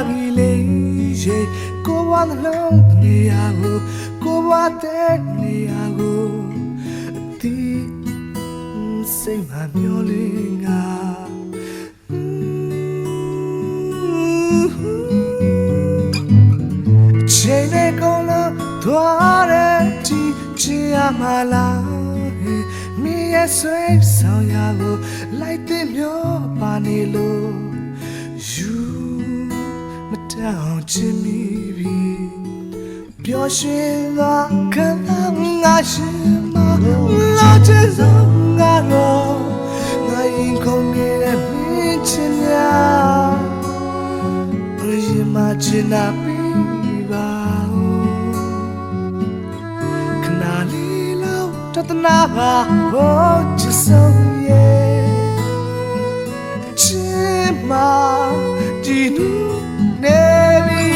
ပြီလေရေကိုဘွားနှလုံးနေရာကိုကိုဘွားတဲ့နေရာကိုအတီးစိတ်မှမျောလင်းငါချိန်နဲ့ကုန်လို့သွားတဲ့ဒီချင်ရမလားမင်းရဲ့ဆွေးဆောင်ရကိုလိုက်တဲ့မျိုးပါနေလို့ယူမတောင်းချင်မိပြီပျော်ရွှင်သောခံစားငါရှင်မလာချင်ဆုံးငါတော့ငါရင်ခုန်နေတဲ့မင်းချင်များရင်မချင်တာပြီးပါခဏလေးလောက်တသနာပါဟောချစ်ဆုံးရဲ့ချစ်မဒီနူနေပြီ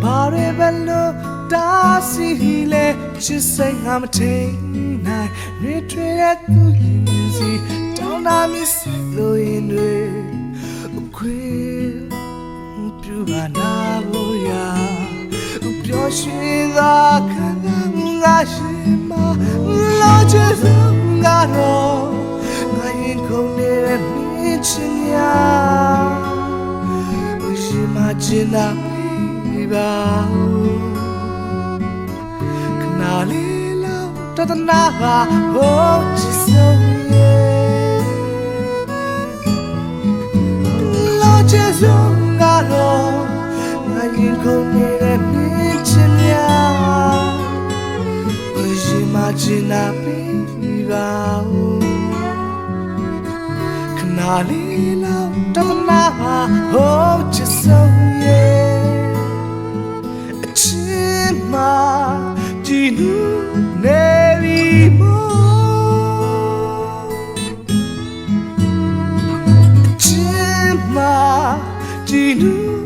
ဘာရဲဘလို့တာစီလေချစ်စိတ်ငါမထိန်နိုင်နေထွေတဲ့သူရင်စီတောင်းတာမစ်လို့ရင်တွေအခွေပြူပါနာဖို့ရာပျော်ရွှင်သာခံငါရှင်မလာချင်ဆုံးငါတော့ငါရင်ခုန်နေတဲ့မင်းချင်များရှင်မချင်တာပြီးပါခဏလေးလောက်တသနာပါဟောချစ်ဆုံးရဲ့လာချင်ဆုံးငါတော့ငါရင်ခုန်နေတဲ့မင်းချင်များရှင်မချင်တာပြီးပါခဏလေးလောက်တသနာပါဟောချစ်ဆုံးရဲ့အချစ်မဒီနူနေပြီမို့အချစ်မဒီနူ